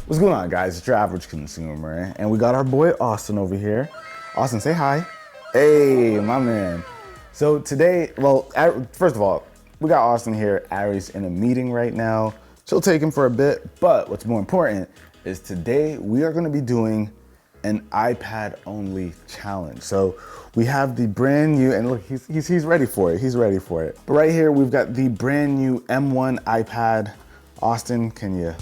What's going on, guys? It's your average consumer, and we got our boy Austin over here. Austin, say hi. Hey, my man. So today, well, first of all, we got Austin here. Ari's in a meeting right now. She'll take him for a bit, but what's more important is today we are gonna be doing an iPad only challenge. So we have the brand new, and look, he's ready for it. He's ready for it. But right here, we've got the brand new M1 iPad. Austin, can you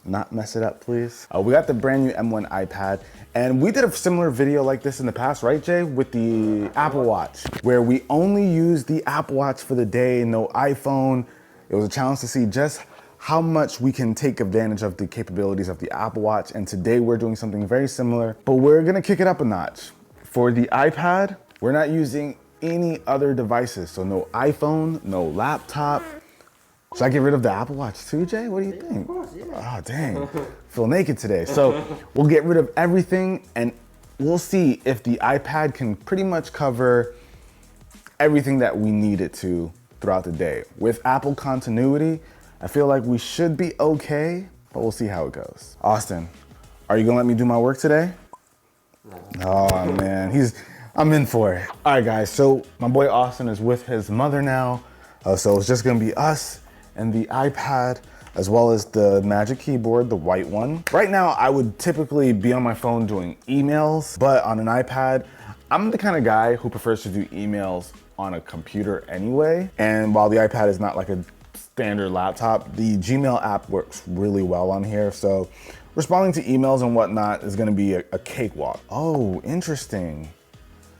not mess it up, please? We got the brand new M1 iPad, and we did a similar video like this in the past, right, Jay? With the Apple Watch, where we only used the Apple Watch for the day, no iPhone. It was a challenge to see just how much we can take advantage of the capabilities of the Apple Watch. And today we're doing something very similar, but we're gonna kick it up a notch. For the iPad, we're not using any other devices. So no iPhone, no laptop. Should I get rid of the Apple Watch too, Jay? What do you think? Of course, yeah. Oh, dang. Feel naked today. So we'll get rid of everything and we'll see if the iPad can pretty much cover everything that we need it to throughout the day. With Apple continuity, I feel like we should be okay, but we'll see how it goes. Austin, are you gonna let me do my work today? No. Oh man, I'm in for it. All right guys, so my boy Austin is with his mother now. So it's just gonna be us and the iPad, as well as the Magic Keyboard, the white one. Right now, I would typically be on my phone doing emails, but on an iPad, I'm the kind of guy who prefers to do emails on a computer anyway. And while the iPad is not like a standard laptop, the Gmail app works really well on here. So responding to emails and whatnot is gonna be a cakewalk. Oh, interesting.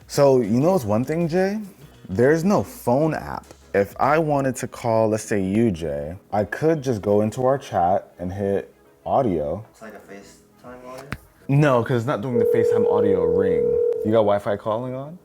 So you know what's one thing, Jay? There's no phone app. If I wanted to call, let's say you, Jay, I could just go into our chat and hit audio. It's like a FaceTime audio? No, because it's not doing the FaceTime audio ring. You got Wi-Fi calling on?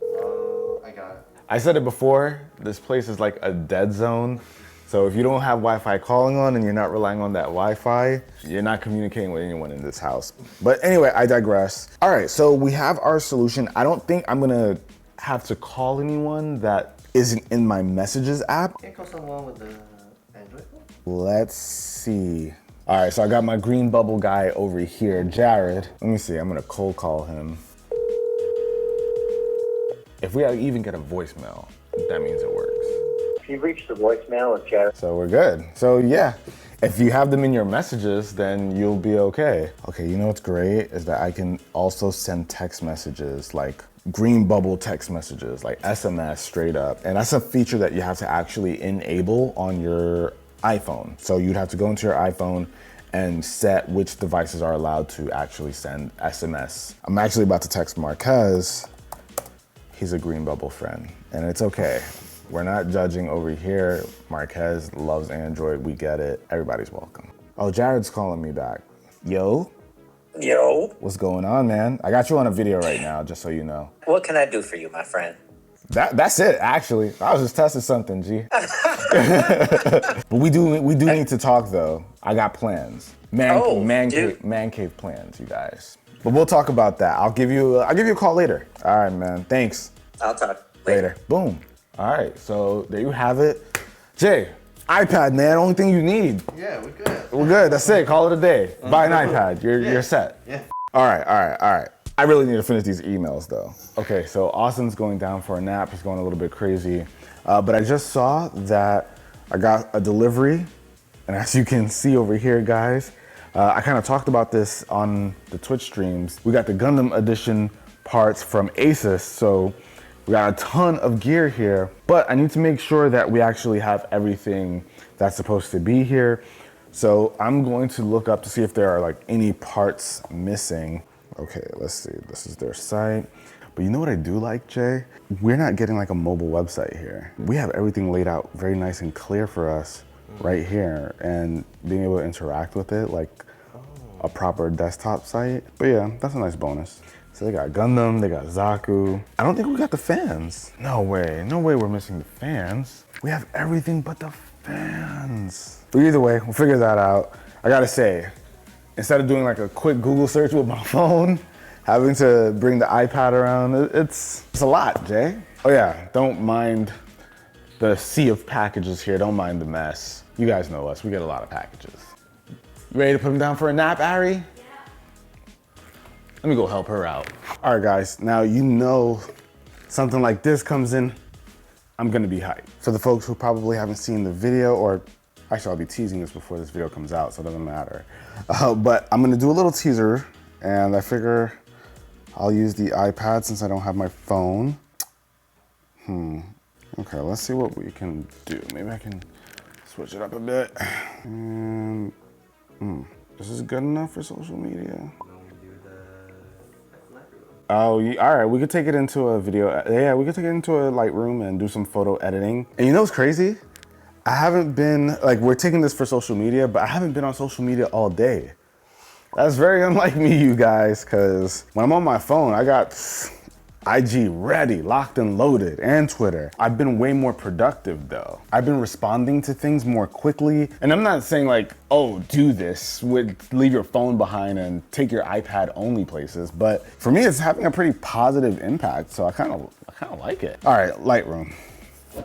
I got it. I said it before, this place is like a dead zone. So if you don't have Wi-Fi calling on and you're not relying on that Wi-Fi, you're not communicating with anyone in this house. But anyway, I digress. All right, so we have our solution. I don't think I'm gonna have to call anyone that isn't in my messages app. Can't call someone with the Android phone? Let's see. All right, so I got my green bubble guy over here, Jared. Let me see, I'm gonna cold call him. If we even get a voicemail, that means it works. You've reached the voicemail of Jared. So we're good. So yeah, if you have them in your messages, then you'll be okay. Okay, you know what's great is that I can also send text messages, like green bubble text messages, like SMS straight up. And that's a feature that you have to actually enable on your iPhone. So you'd have to go into your iPhone and set which devices are allowed to actually send SMS. I'm actually about to text Marquez. He's a green bubble friend, and it's okay. We're not judging over here. Marquez loves Android, we get it. Everybody's welcome. Oh, Jared's calling me back. Yo? Yo. What's going on, man? I got you on a video right now, just so you know. What can I do for you, my friend? That's it, actually. I was just testing something, G. But we do need to talk though. I got plans. Man cave plans, you guys. But we'll talk about that. I'll give you a call later. All right, man. Thanks. I'll talk Later. Boom. All right, so there you have it. Jay, iPad, man, only thing you need. Yeah, we're good. We're good, that's it, call it a day. Buy an iPad, you're set. Yeah. All right. I really need to finish these emails though. Okay, so Austin's going down for a nap. He's going a little bit crazy. But I just saw that I got a delivery. And as you can see over here, guys, I kind of talked about this on the Twitch streams. We got the Gundam edition parts from Asus. So we got a ton of gear here, but I need to make sure that we actually have everything that's supposed to be here. So I'm going to look up to see if there are like any parts missing. Okay, let's see, this is their site. But you know what I do like, Jay? We're not getting like a mobile website here. We have everything laid out very nice and clear for us right here, and being able to interact with it like a proper desktop site. But yeah, that's a nice bonus. So they got Gundam, they got Zaku. I don't think we got the fans. No way we're missing the fans. We have everything but the fans. But either way, we'll figure that out. I gotta say, instead of doing like a quick Google search with my phone, having to bring the iPad around, it's a lot, Jay. Oh yeah, don't mind the sea of packages here. Don't mind the mess. You guys know us, we get a lot of packages. You ready to put him down for a nap, Ari? Let me go help her out. All right, guys, now you know something like this comes in, I'm gonna be hyped. For the folks who probably haven't seen the video, or actually I'll be teasing this before this video comes out, so it doesn't matter. But I'm gonna do a little teaser, and I figure I'll use the iPad since I don't have my phone. Okay, let's see what we can do. Maybe I can switch it up a bit. And, this is good enough for social media. Oh, all right, we could take it into a video. Yeah, we could take it into a Lightroom and do some photo editing. And you know what's crazy? I haven't been, like, we're taking this for social media, but I haven't been on social media all day. That's very unlike me, you guys, because when I'm on my phone, I got IG ready, locked and loaded, and Twitter. I've been way more productive though. I've been responding to things more quickly. And I'm not saying like, oh, do this, leave your phone behind and take your iPad only places. But for me, it's having a pretty positive impact. So I kind of like it. All right, Lightroom.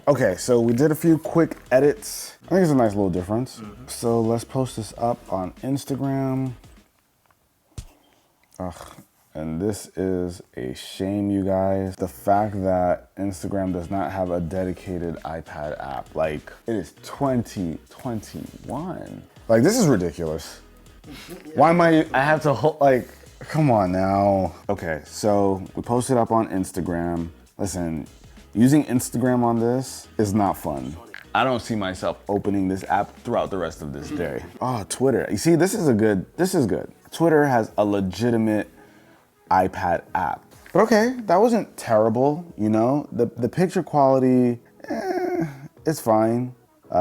Okay, so we did a few quick edits. I think it's a nice little difference. So let's post this up on Instagram. Ugh. And this is a shame, you guys. The fact that Instagram does not have a dedicated iPad app. Like, it is 2021. Like, this is ridiculous. Why am I have to hold, like, come on now. Okay, so we posted up on Instagram. Listen, using Instagram on this is not fun. I don't see myself opening this app throughout the rest of this day. Oh, Twitter. You see, this is good. Twitter has a legitimate iPad app. But okay, that wasn't terrible, you know? The picture quality, it's fine.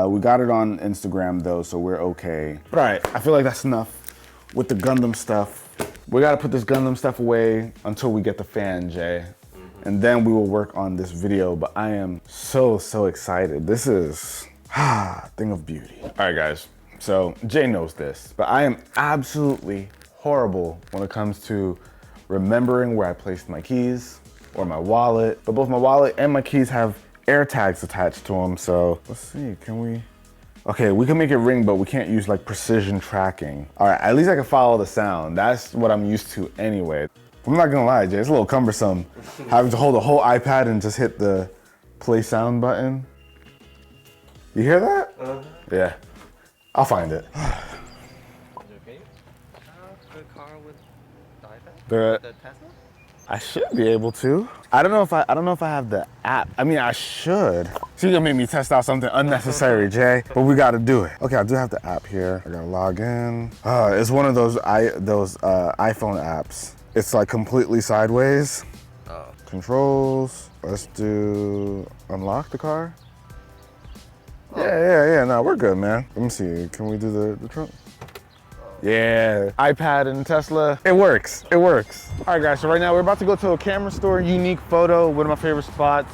We got it on Instagram though, so we're okay. But all right, I feel like that's enough with the Gundam stuff. We gotta put this Gundam stuff away until we get the fan, Jay. And then we will work on this video, but I am so excited. This is, thing of beauty. All right, guys, so Jay knows this, but I am absolutely horrible when it comes to remembering where I placed my keys or my wallet, but both my wallet and my keys have air tags attached to them. So let's see, can we? Okay, we can make it ring, but we can't use like precision tracking. All right, at least I can follow the sound. That's what I'm used to anyway. I'm not gonna lie, Jay, it's a little cumbersome having to hold a whole iPad and just hit the play sound button. You hear that? Yeah, I'll find it. The Tesla? I should be able to. I don't know if I have the app. I mean, I should. So you're gonna make me test out something unnecessary, Jay, but we gotta do it. Okay, I do have the app here. I gotta log in. It's one of those iPhone apps. It's like completely sideways. Controls. Let's do unlock the car. Yeah. No, we're good, man. Let me see. Can we do the trunk? Yeah, iPad and Tesla, it works. All right, guys, so right now we're about to go to a camera store, Unique Photo, one of my favorite spots.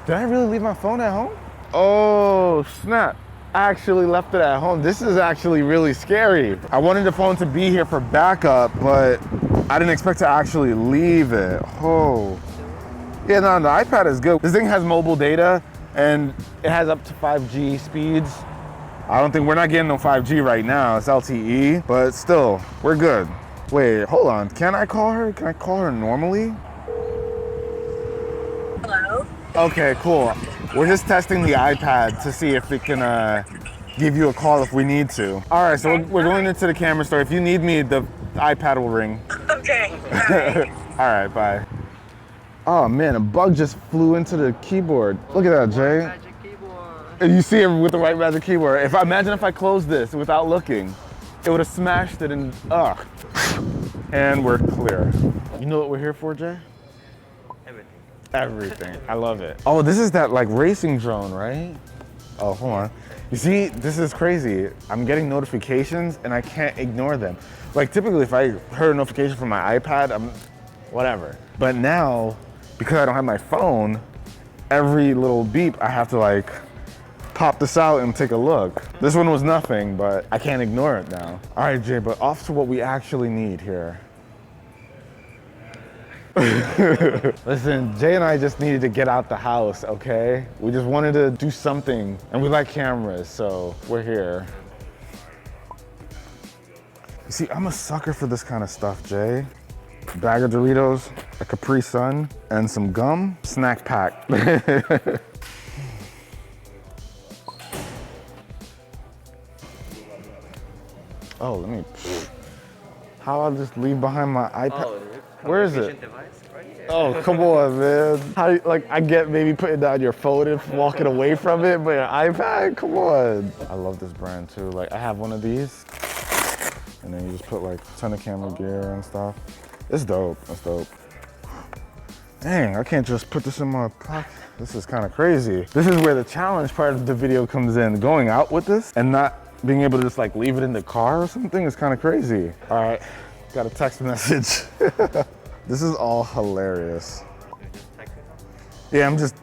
Did I really leave my phone at home? Oh, snap. I actually left it at home. This is actually really scary. I wanted the phone to be here for backup, but I didn't expect to actually leave it. Oh. Yeah, no, the iPad is good. This thing has mobile data, and it has up to 5G speeds. I don't think we're not getting no 5G right now. It's LTE, but still, we're good. Wait, hold on. Can I call her? Can I call her normally? Hello? Okay, cool. We're just testing the iPad to see if it can give you a call if we need to. All right, so we're going into the camera store. If you need me, the iPad will ring. Okay. All right. All right, bye. Oh man, a bug just flew into the keyboard. Look at that, Jay. You see it with the white magic keyboard. Imagine if I closed this without looking, it would have smashed it and And we're clear. You know what we're here for, Jay? Everything. I love it. Oh, this is that like racing drone, right? Oh, hold on. You see, this is crazy. I'm getting notifications and I can't ignore them. Like typically if I heard a notification from my iPad, I'm whatever. But now, because I don't have my phone, every little beep, I have to like pop this out and take a look. This one was nothing, but I can't ignore it now. All right, Jay, but off to what we actually need here. Listen, Jay and I just needed to get out the house, okay? We just wanted to do something, and we like cameras, so we're here. You see, I'm a sucker for this kind of stuff, Jay. Bag of Doritos, a Capri Sun, and some gum. Snack pack. Oh, let me. How I'll just leave behind my iPad? Where is it? Oh, come on, man. How, like, I get maybe putting down your phone and walking away from it, but your iPad? Come on. I love this brand too. Like, I have one of these, and then you just put like a ton of camera gear and stuff. It's dope. It's dope. Dang, I can't just put this in my pocket. This is kind of crazy. This is where the challenge part of the video comes in. Going out with this and not being able to just like leave it in the car or something is kind of crazy. All right, got a text message. This is all hilarious. Yeah, I'm just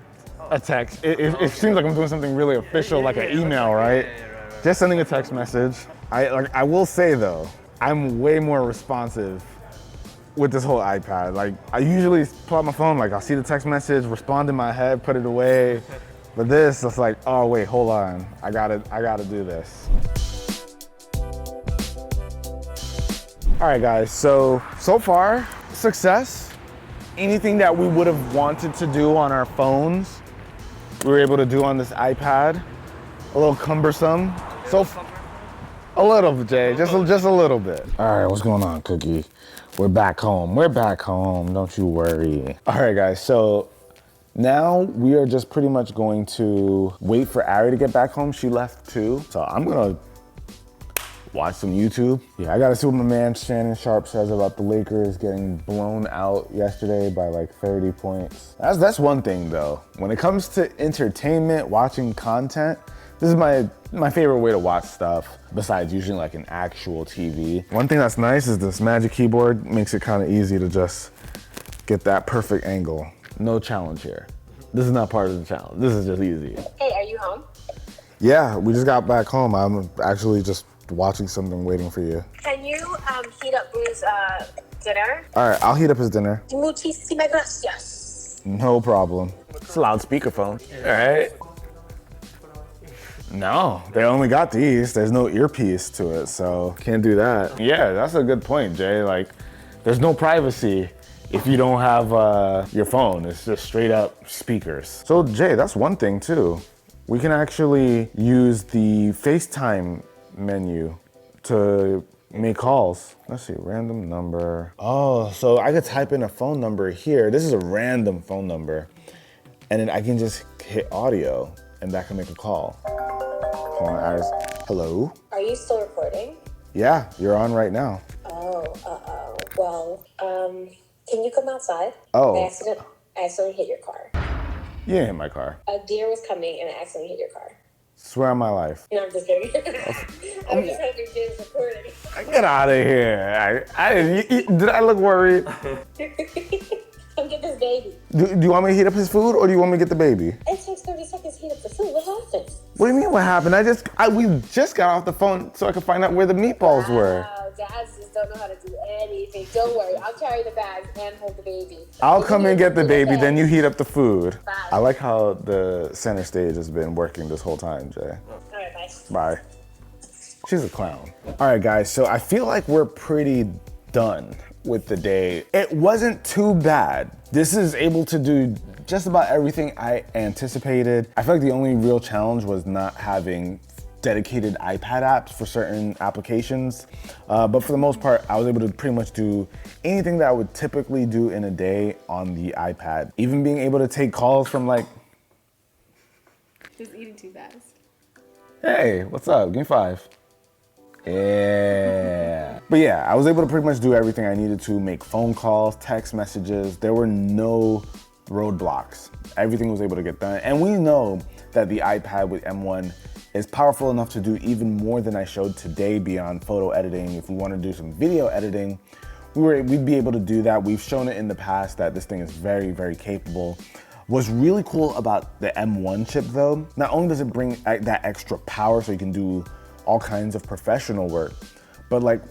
a text. It seems like I'm doing something really official, like an email, right? Just sending a text message. I will say though, I'm way more responsive with this whole iPad. Like, I usually pull out my phone, like I'll see the text message, respond in my head, put it away. But this, it's like, oh wait, hold on. I gotta do this. All right guys, so far, success. Anything that we would have wanted to do on our phones, we were able to do on this iPad. A little cumbersome. A little, Jay, just a little bit. All right, what's going on, Cookie? We're back home. We're back home, don't you worry. All right, guys, so now we are just pretty much going to wait for Ari to get back home. She left too, so I'm gonna watch some YouTube. Yeah, I gotta see what my man Shannon Sharp says about the Lakers getting blown out yesterday by like 30 points. That's one thing though. When it comes to entertainment, watching content, this is my favorite way to watch stuff besides using like an actual TV. One thing that's nice is this Magic Keyboard makes it kind of easy to just get that perfect angle. No challenge here. This is not part of the challenge. This is just easy. Hey, are you home? Yeah, we just got back home. I'm actually just watching something waiting for you. Can you heat up Blue's dinner? All right, I'll heat up his dinner. Muchísimas gracias. No problem. It's a loudspeaker phone. All right. No, they only got these. There's no earpiece to it, so can't do that. Yeah, that's a good point, Jay. Like, there's no privacy if you don't have your phone. It's just straight up speakers. So Jay, that's one thing too. We can actually use the FaceTime menu to make calls. Let's see, random number. Oh, so I could type in a phone number here. This is a random phone number. And then I can just hit audio and that can make a call. Hold on, Iris. Hello? Are you still recording? Yeah, you're on right now. Oh, well, can you come outside? Oh. I accidentally hit your car. You didn't hit my car. A deer was coming and I accidentally hit your car. Swear on my life. No, I'm just kidding. I'm just hoping Jim's recording. Get out of here. Did I look worried? Come get this baby. Do you want me to heat up his food or do you want me to get the baby? It takes 30 seconds to heat up the food. What happened? What do you mean what happened? We just got off the phone so I could find out where the meatballs were. Wow, dads just don't know how to do anything. Don't worry, I'll carry the bags and hold the baby. I'll come and get the baby, okay. then you heat up the food. Bye. I like how the center stage has been working this whole time, Jay. All right, bye. Bye. She's a clown. All right, guys, so I feel like we're pretty done with the day. It wasn't too bad. This is able to do just about everything I anticipated. I feel like the only real challenge was not having dedicated iPad apps for certain applications. But for the most part, I was able to pretty much do anything that I would typically do in a day on the iPad. Even being able to take calls from like, Just eating too fast. hey, what's up? Give me 5. Yeah. But yeah, I was able to pretty much do everything I needed to, make phone calls, text messages. There were no roadblocks. Everything was able to get done. And we know that the iPad with M1 is powerful enough to do even more than I showed today beyond photo editing. If we want to do some video editing, we'd be able to do that. We've shown it in the past that this thing is very, very capable. What's really cool about the M1 chip though, not only does it bring that extra power so you can do all kinds of professional work, but like,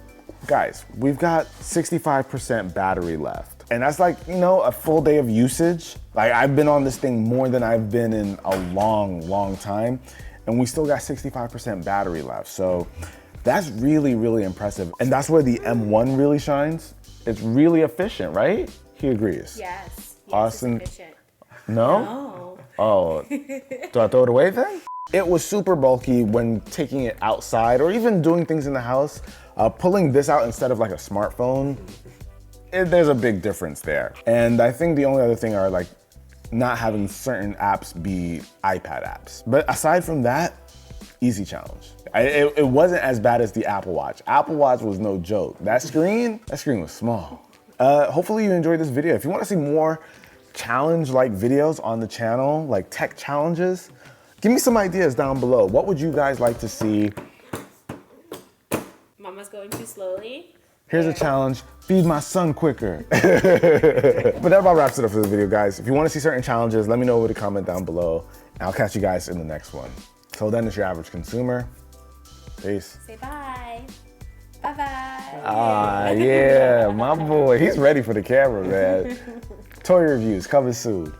guys, we've got 65% battery left. And that's like, you know, a full day of usage. Like, I've been on this thing more than I've been in a long, long time, and we still got 65% battery left. So That's really, really impressive. And that's where the M1 really shines. It's really efficient, right? He agrees. Yes. Austin- It's efficient. No? No. Oh, do I throw it away then? It was super bulky when taking it outside or even doing things in the house. Pulling this out instead of like a smartphone, there's a big difference there. And I think the only other thing are like not having certain apps be iPad apps. But aside from that, easy challenge. It wasn't as bad as the Apple Watch. Apple Watch was no joke. That screen was small. Hopefully you enjoyed this video. If you want to see more challenge-like videos on the channel, like tech challenges, give me some ideas down below. What would you guys like to see? Mama's going too slowly. Here's a challenge, feed my son quicker. But that about wraps it up for this video, guys. If you want to see certain challenges, let me know with a comment down below. And I'll catch you guys in the next one. Till then, it's your average consumer. Peace. Say bye. Bye-bye. Ah, yeah, my boy. He's ready for the camera, man. Toy reviews coming soon.